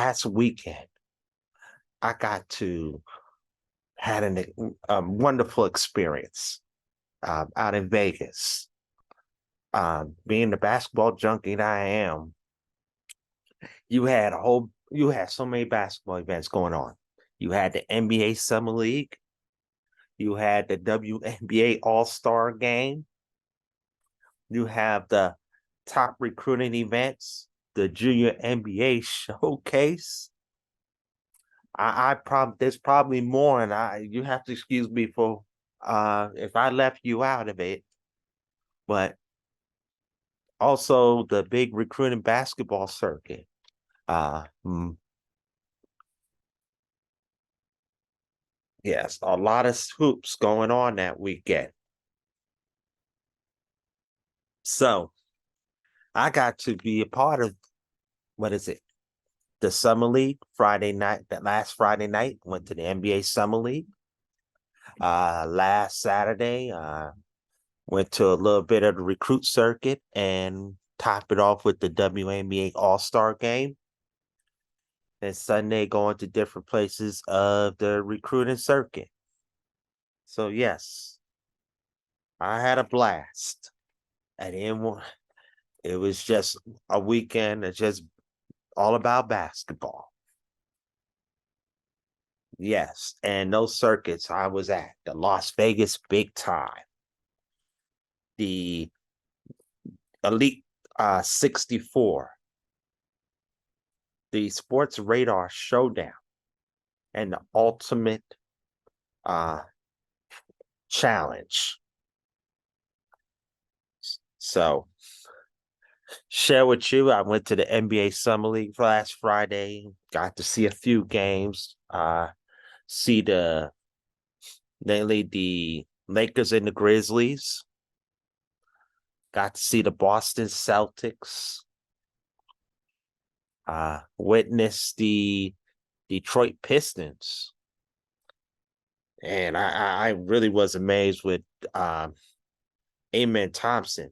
last weekend, I got to had a wonderful experience out in Vegas. Being the basketball junkie that I am, you had so many basketball events going on. You had the NBA Summer League, you had the WNBA All Star Game, you have the top recruiting events, the Junior NBA Showcase. I probably there's probably more, and you have to excuse me for if I left you out of it, but also the big recruiting basketball circuit. Uh, mm, yes, a lot of hoops going on that weekend. So I got to be a part of what is it? The Summer League Friday night. That last Friday night went to the NBA Summer League. Last Saturday, went to a little bit of the recruit circuit and top it off with the WNBA All Star Game. And Sunday going to different places of the recruiting circuit. So yes, I had a blast. I didn't want. It was just a weekend that's just all about basketball. Yes, and those circuits I was at the Las Vegas Big Time, the Elite 64, the Sportsradar Showdown, and the Ultimate uh, Challenge. So, share with you, I went to the NBA Summer League last Friday, got to see a few games, see mainly the Lakers and the Grizzlies, got to see the Boston Celtics, witness the Detroit Pistons. And I really was amazed with Amen Thompson.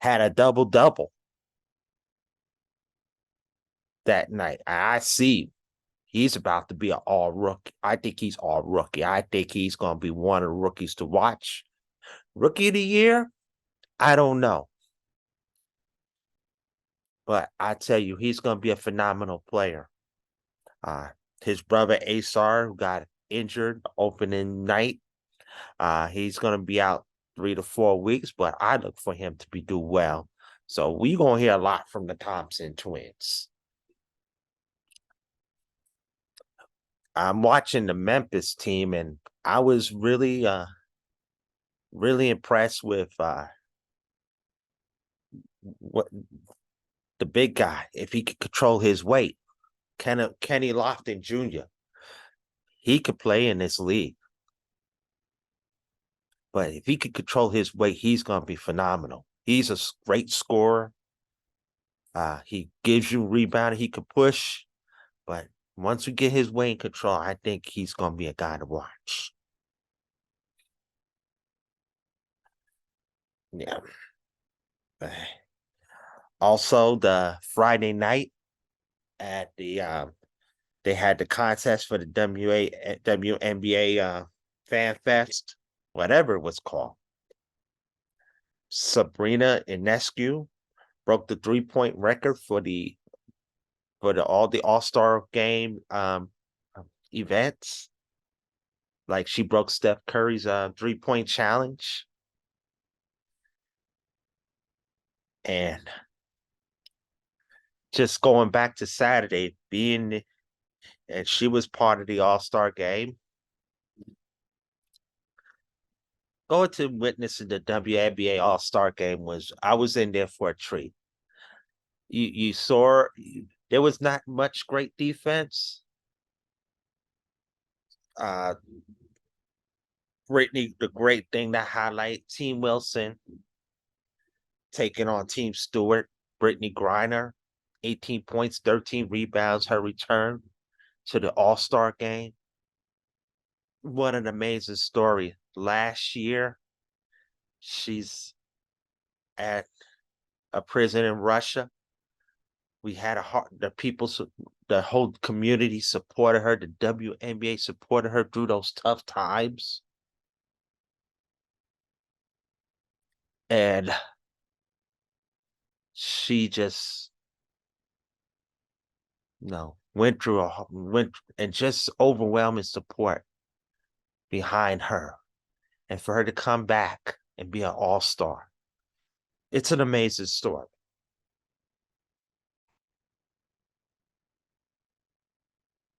Had a double-double that night. I see he's about to be an all rookie. I think he's all rookie. I think he's going to be one of the rookies to watch. Rookie of the year? I don't know. But I tell you, he's going to be a phenomenal player. His brother Asar, who got injured opening night, he's going to be out 3 to 4 weeks, but I look for him to do well. So we're going to hear a lot from the Thompson twins. I'm watching the Memphis team, and I was really, really impressed with what the big guy, if he could control his weight. Kenny Lofton Jr., he could play in this league. But if he could control his weight, he's going to be phenomenal. He's a great scorer. He gives you rebound. He could push. But once we get his weight in control, I think he's going to be a guy to watch. Yeah. Also, the Friday night at they had the contest for the WNBA Fan Fest, whatever it was called. Sabrina Ionescu broke the 3-point record for the All Star Game events. Like she broke Steph Curry's 3-point challenge, and just going back to Saturday, and she was part of the All Star Game. Going to witnessing the WNBA All Star Game I was in there for a treat. You saw there was not much great defense. Brittany, the great thing to highlight, Team Wilson taking on Team Stewart, Brittany Griner, 18 points, 13 rebounds, her return to the All-Star game. What an amazing story. Last year, she's at a prison in Russia. We had the people, the whole community supported her. The WNBA supported her through those tough times. And she just, went and just overwhelming support behind her. And for her to come back and be an all-star, it's an amazing story.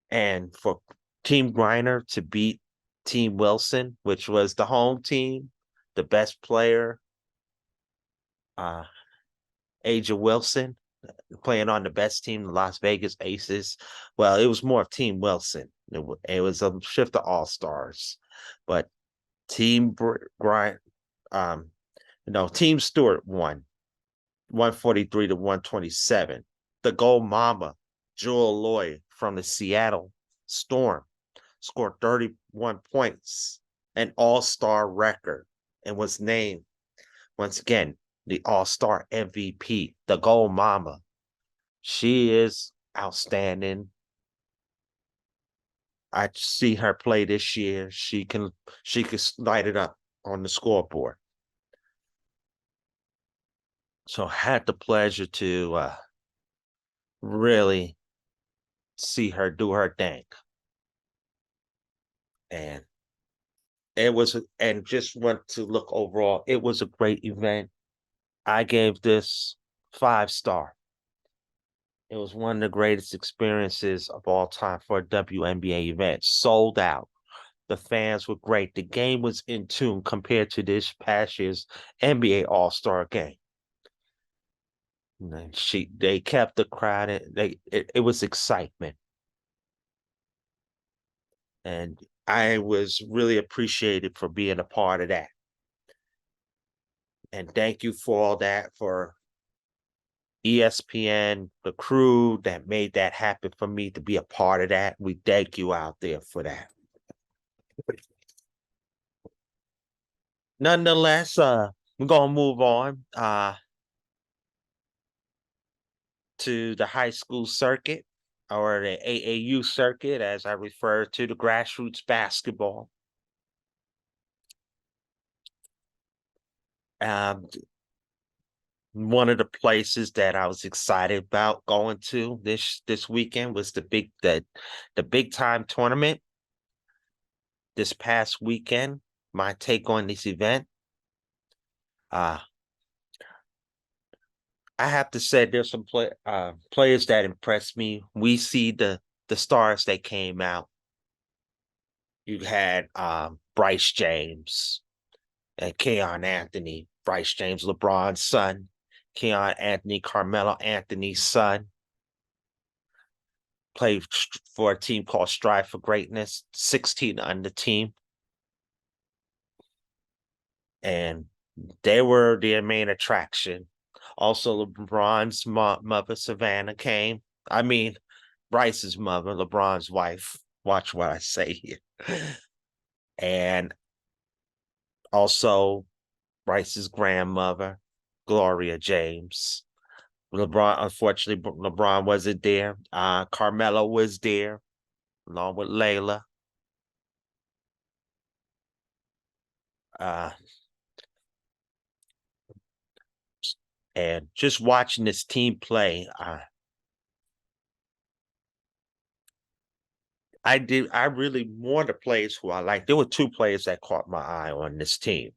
And for Team Griner to beat Team Wilson, which was the home team, the best player, uh, Aja Wilson, playing on the best team, the Las Vegas Aces. Well, it was more of Team Wilson. It was a shift of all stars, but Team Grind, um, Team Stewart won 143 to 127. The Gold Mama, Jewel Lloyd from the Seattle Storm, scored 31 points, an all-star record, and was named once again the all-star MVP, the Gold Mama. She is outstanding. I see her play this year. She can light it up on the scoreboard. So I had the pleasure to really see her do her thing. And and just want to look overall, it was a great event. I gave this 5-star. It was one of the greatest experiences of all time for a WNBA event. Sold out. The fans were great. The game was in tune compared to this past year's NBA All Star Game. And they kept the crowd. It was excitement, and I was really appreciated for being a part of that. And thank you for all that for ESPN, the crew that made that happen for me to be a part of that. We thank you out there for that. Nonetheless, we're gonna move on to the high school circuit, or the AAU circuit, as I refer to the grassroots basketball. Um, One of the places that I was excited about going to this weekend was the big time tournament this past weekend. My take on this event, uh, I have to say there's some players that impressed me. We see the stars that came out. You had Bryce James and Keon Anthony. Bryce James, LeBron's son. Keon Anthony, Carmelo Anthony's son. Played for a team called Strive for Greatness, 16 on the team. And they were their main attraction. Also, LeBron's mother, Savannah, came. I mean, Bryce's mother, LeBron's wife. Watch what I say here. And also Bryce's grandmother, Gloria James. Unfortunately, LeBron wasn't there. Carmelo was there, along with Layla. Uh, and just watching this team play, I really more the players who I like. There were 2 players that caught my eye on this team.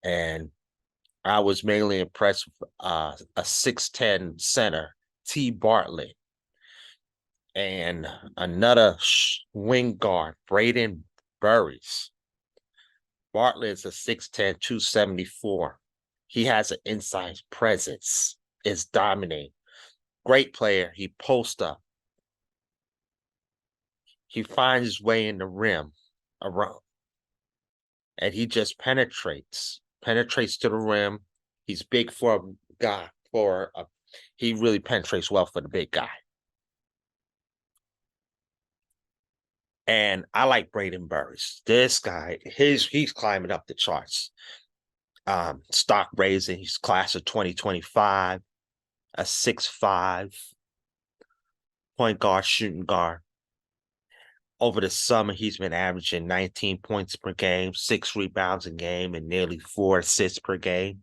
And I was mainly impressed with a 6'10" center, T. Bartlett, and another wing guard, Braden Burris. Bartlett is a 6'10", 274. He has an inside presence, is dominating. Great player. He posts up. He finds his way in the rim around, and he just penetrates to the rim. He's big for a guy. He really penetrates well for the big guy. And I like Braden Burris. This guy, he's climbing up the charts. Stock raising. He's class of 2025. a 6'5" point guard, shooting guard. Over the summer, he's been averaging 19 points per game, 6 rebounds a game, and nearly 4 assists per game.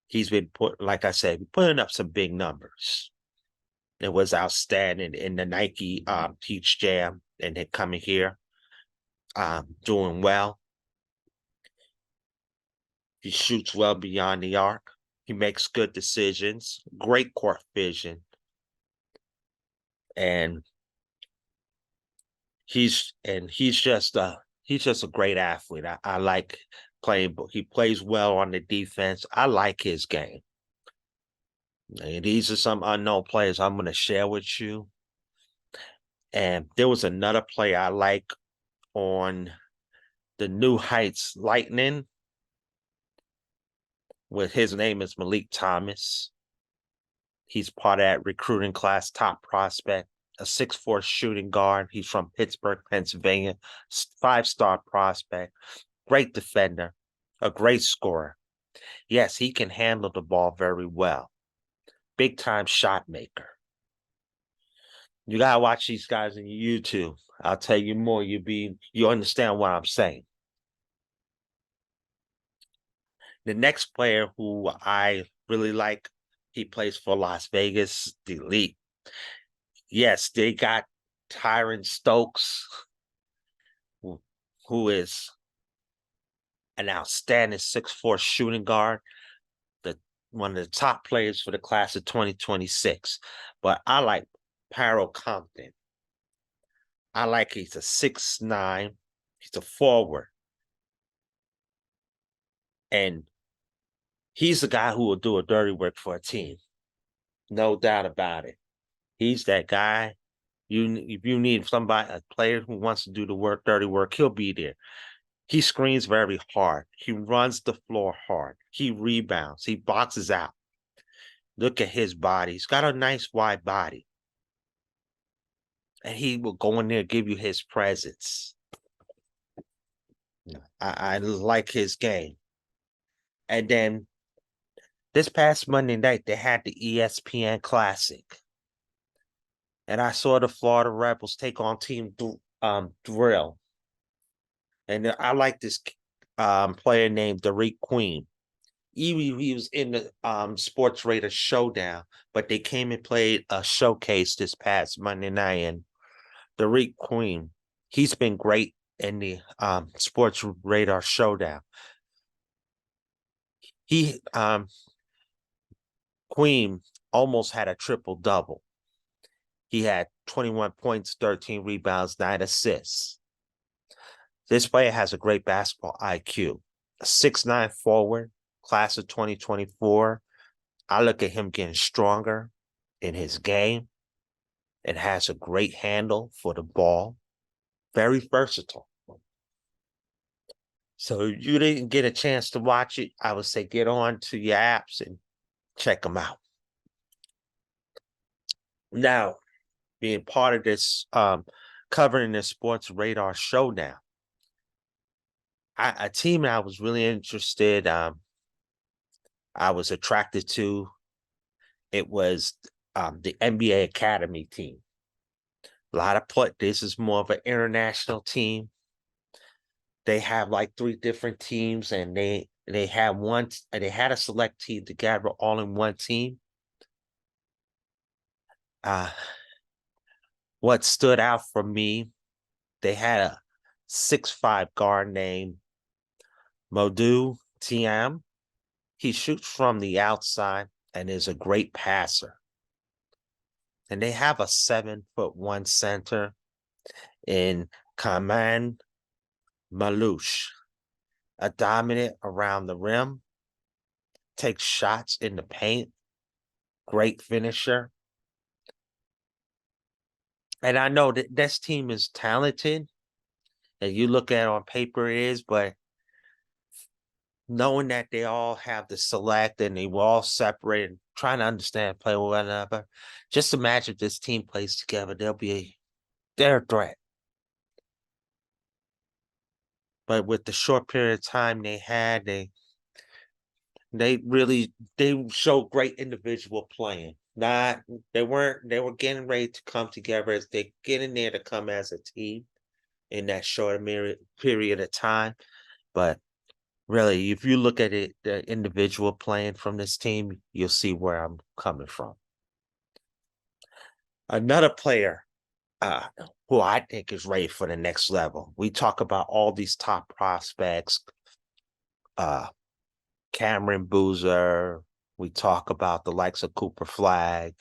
He's been like I said, putting up some big numbers. It was outstanding in the Nike Teach Jam, and then coming here, doing well. He shoots well beyond the arc. He makes good decisions, great court vision, and he's just a great athlete. I like playing. He plays well on the defense. I like his game. And these are some unknown players I'm going to share with you. And there was another player I like on the New Heights Lightning. With his name is Malik Thomas. He's part of that recruiting class, top prospect, a 6'4" shooting guard. He's from Pittsburgh, Pennsylvania, 5-star prospect, great defender, a great scorer. Yes, he can handle the ball very well. Big time shot maker. You gotta watch these guys on YouTube. I'll tell you more. You understand what I'm saying. The next player who I really like, he plays for Las Vegas, the Elite. Yes, they got Tyron Stokes, who is an outstanding 6'4" shooting guard, one of the top players for the class of 2026. But I like Paro Compton. I like he's a 6'9". He's a forward. And he's the guy who will do a dirty work for a team. No doubt about it. He's that guy. If you need somebody, a player who wants to do the work, dirty work, he'll be there. He screens very hard. He runs the floor hard. He rebounds. He boxes out. Look at his body. He's got a nice wide body. And he will go in there and give you his presence. I like his game. And then this past Monday night, they had the ESPN Classic. And I saw the Florida Rebels take on Team Drill. And I like this player named Derek Queen. He was in the Sportsradar Showdown, but they came and played a showcase this past Monday night. And Derek Queen, he's been great in the Sportsradar Showdown. He Queen almost had a triple-double. He had 21 points, 13 rebounds, 9 assists. This player has a great basketball IQ. A 6'9" forward, class of 2024. I look at him getting stronger in his game. It has a great handle for the ball. Very versatile. So if you didn't get a chance to watch it, I would say get on to your apps and check them out. Now, being part of this, covering this Sportsradar Showdown, a team that I was really interested, I was attracted to, it was the NBA Academy team. This is more of an international team. They have like 3 different teams, and they had a select team together all in one team. What stood out for me, they had a 6'5" guard named Modu Tiam. He shoots from the outside and is a great passer. And they have a 7'1" center in Kaman Malouche, a dominant around the rim, takes shots in the paint, great finisher. And I know that this team is talented, and you look at it on paper it is, but knowing that they all have the select and they were all separated, trying to understand, play with one another, just imagine if this team plays together, they're a threat. But with the short period of time they had, They showed great individual playing. Not they were getting ready to come together as they getting there to come as a team in that short period of time. But really, if you look at it, the individual playing from this team, you'll see where I'm coming from. Another player uh, who I think is ready for the next level. We talk about all these top prospects, uh, Cameron Boozer. We talk about the likes of Cooper Flag.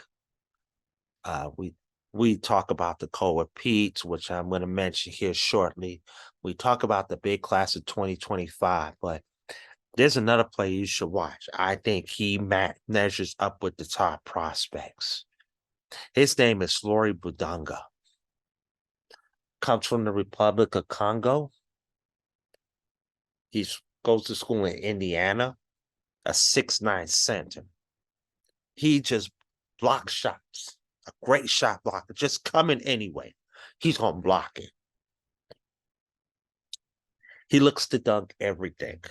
We talk about the Koa Peets, which I'm going to mention here shortly. We talk about the big class of 2025, but there's another player you should watch. I think he measures up with the top prospects. His name is Flory Budunga. Comes from the Republic of Congo. He goes to school in Indiana, a 6'9" center. He just blocks shots, a great shot blocker, just coming anyway. He's going to block it. He looks to dunk everything.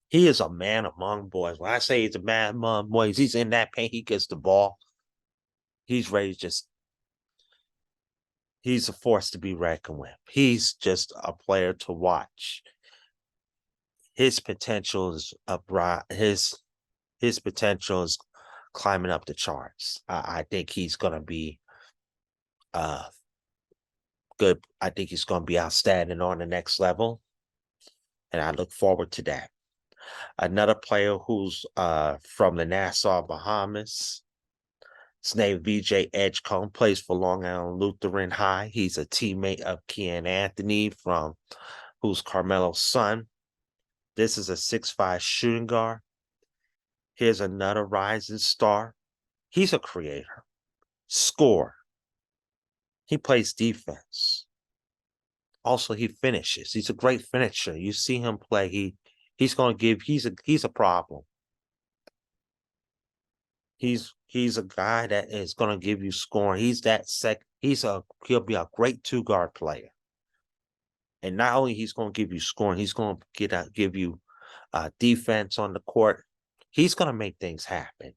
He is a man among boys. When I say he's a man among boys, he's in that paint, he gets the ball. He's ready to just, he's a force to be reckoned with. He's just a player to watch. His potential is his potential is climbing up the charts. I think he's going to be good. I think he's going to be outstanding on the next level, and I look forward to that. Another player who's from the Nassau, Bahamas. His name VJ Edgecombe, plays for Long Island Lutheran High. He's a teammate of Kian Anthony, who's Carmelo's son. This is a 6'5" shooting guard. Here's another rising star. He's a creator, scorer. He plays defense. Also, he finishes. He's a great finisher. You see him play. He's going to give. He's a problem. He's a guy that is going to give you scoring. He'll be a great 2-guard player. And not only he's going to give you scoring, he's going to give you defense on the court. He's going to make things happen.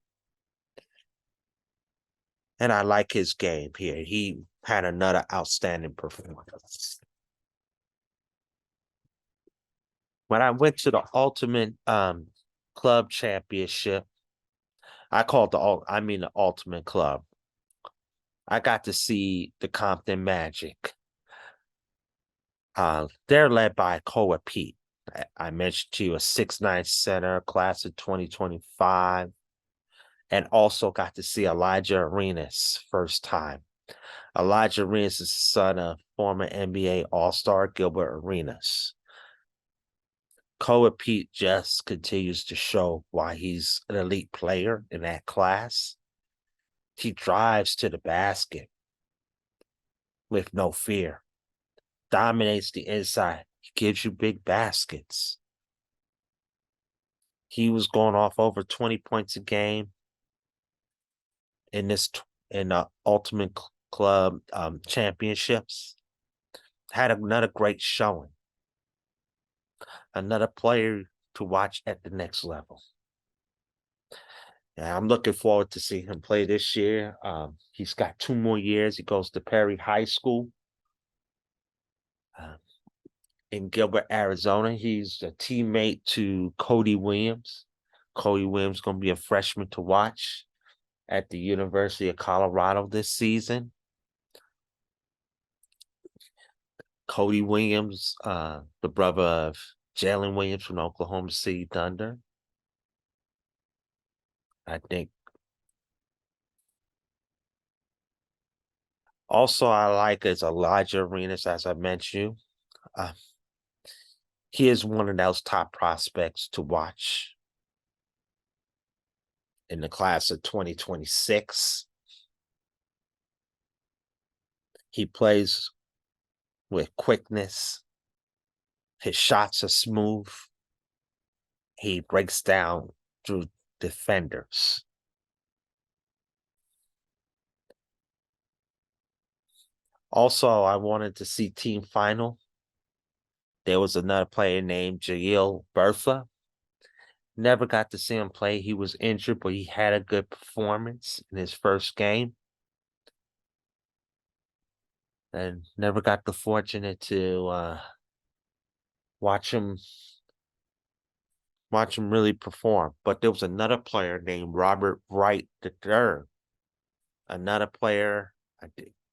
And I like his game here. He had another outstanding performance. When I went to the Ultimate Club Championship, the Ultimate Club. I got to see the Compton Magic. They're led by Koa Pete. I mentioned to you a 6'9" center, class of 2025, and also got to see Elijah Arenas first time. Elijah Arenas is the son of former NBA All Star Gilbert Arenas. Koa Pete just continues to show why he's an elite player in that class. He drives to the basket with no fear, dominates the inside. He gives you big baskets. He was going off over 20 points a game in the Ultimate Club championships. Had another great showing. Another player to watch at the next level. Yeah, I'm looking forward to seeing him play this year. He's got 2 more years. He goes to Perry High School in Gilbert, Arizona. He's a teammate to Cody Williams. Cody Williams is going to be a freshman to watch at the University of Colorado this season. Cody Williams, the brother of Jalen Williams from Oklahoma City Thunder. I think. Also, I like is Elijah Arenas, as I mentioned. He is one of those top prospects to watch in the class of 2026. He plays with quickness. His shots are smooth. He breaks down through defenders. Also, I wanted to see team final. There was another player named Jail Bertha. Never got to see him play. He was injured, but he had a good performance in his first game. And never got the fortunate to watch him really perform. But there was another player named Robert Wright III, another player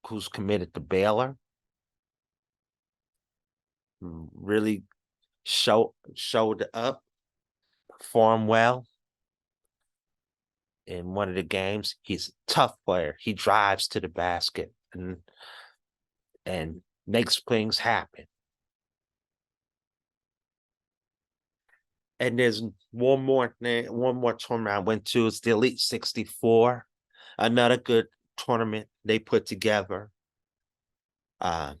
who's committed to Baylor. Really showed up, performed well in one of the games. He's a tough player. He drives to the basket and makes things happen. And there's one more tournament I went to. It's the Elite 64, another good tournament they put together. A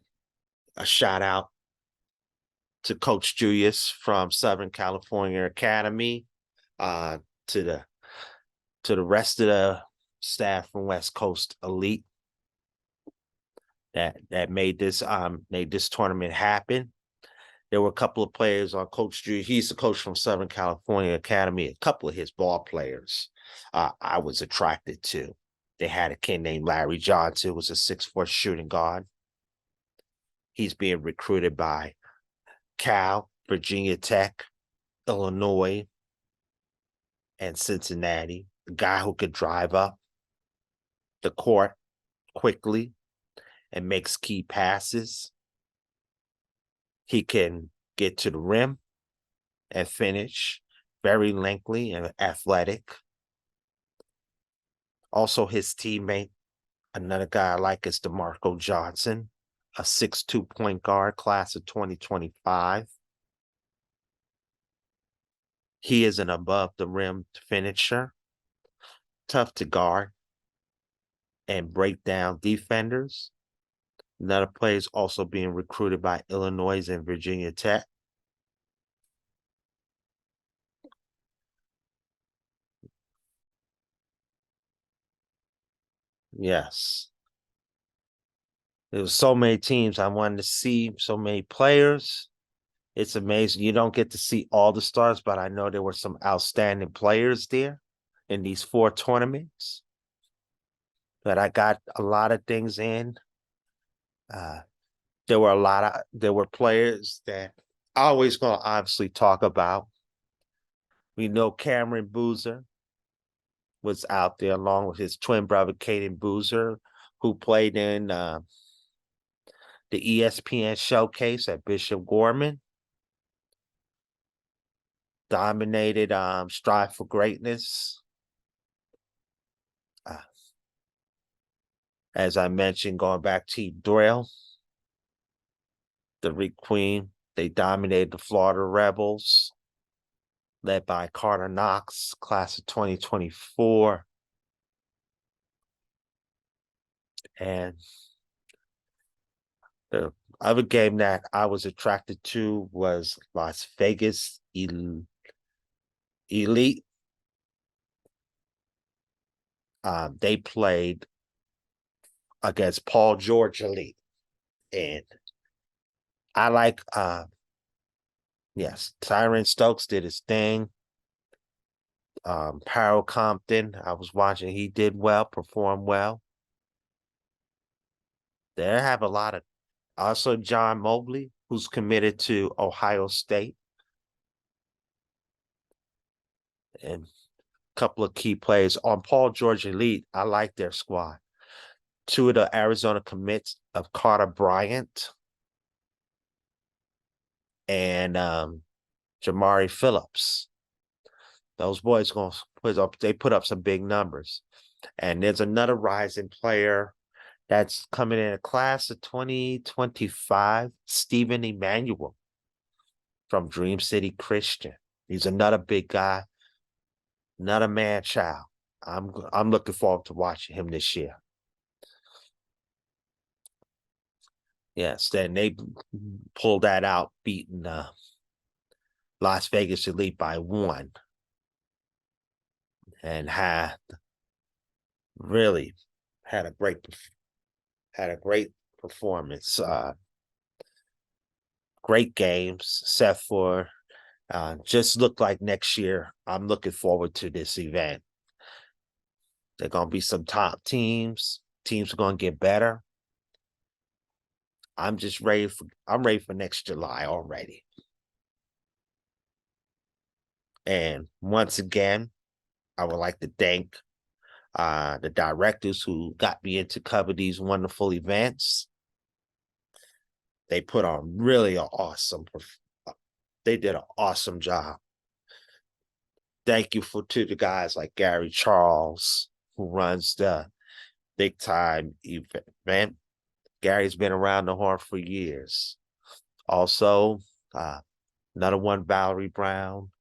shout out to Coach Julius from Southern California Academy, to the rest of the staff from West Coast Elite that made this tournament happen. There were a couple of players on Coach Julius. He's the coach from Southern California Academy. A couple of his ball players I was attracted to. They had a kid named Larry Johnson, who was a 6'4" shooting guard. He's being recruited by Cal, Virginia Tech, Illinois, and Cincinnati. A guy who could drive up the court quickly and makes key passes. He can get to the rim and finish. Very lengthy and athletic. Also, his teammate, another guy I like, is DeMarco Johnson, a 6'2" point guard, class of 2025. He is an above the rim finisher, tough to guard and break down defenders. Another player is also being recruited by Illinois and Virginia Tech. Yes. There was so many teams I wanted to see, so many players. It's amazing. You don't get to see all the stars, but I know there were some outstanding players there in these 4 tournaments. But I got a lot of things in. There were players that I always gonna obviously talk about. We know Cameron Boozer was out there along with his twin brother Caden Boozer, who played in the ESPN showcase at Bishop Gorman. Dominated Strive for Greatness. As I mentioned, going back to Drill, the Reed Queen, they dominated the Florida Rebels, led by Carter Knox, class of 2024. And the other game that I was attracted to was Las Vegas Elite. They played against Paul George Elite. And I like, yes, Tyron Stokes did his thing. Harold Compton, I was watching, he did well, performed well. They have a lot of, also John Mobley, who's committed to Ohio State. And a couple of key players. On Paul George Elite, I like their squad. 2 of the Arizona commits of Carter Bryant and Jamari Phillips. Those boys they put up some big numbers. And there's another rising player that's coming in a class of 2025, Stephen Emmanuel from Dream City Christian. He's another big guy, another man child. I'm looking forward to watching him this year. Yes, then they pulled that out, beating Las Vegas Elite by 1, and really had a great performance. Great games, except for Just look like next year. I'm looking forward to this event. There are going to be some top teams. Teams are going to get better. I'm ready for next July already. And once again, I would like to thank the directors who got me into cover these wonderful events. They put on really they did an awesome job. Thank you to the guys like Gary Charles, who runs the big time event. Gary's been around the horn for years. Also, another one, Valerie Brown.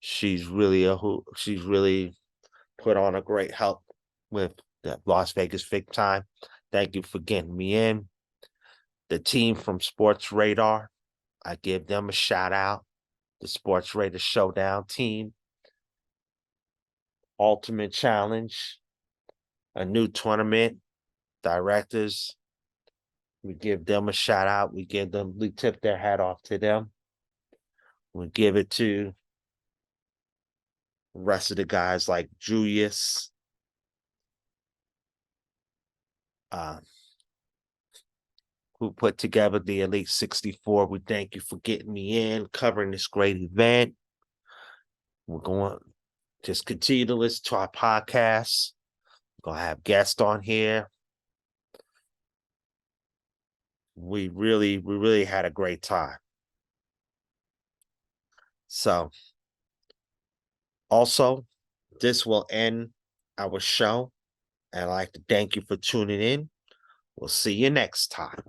She's really put on a great help with the Las Vegas Big Time. Thank you for getting me in. The team from Sportsradar, I give them a shout out. The Sportsradar Showdown team. Ultimate Challenge, a new tournament, directors. We give them a shout out. We tip their hat off to them. We give it to the rest of the guys like Julius, who put together the Elite 64. We thank you for getting me in, covering this great event. We're going to just continue to listen to our podcasts. We're going to have guests on here. We really had a great time. So, also, this will end our show. And I'd like to thank you for tuning in. We'll see you next time.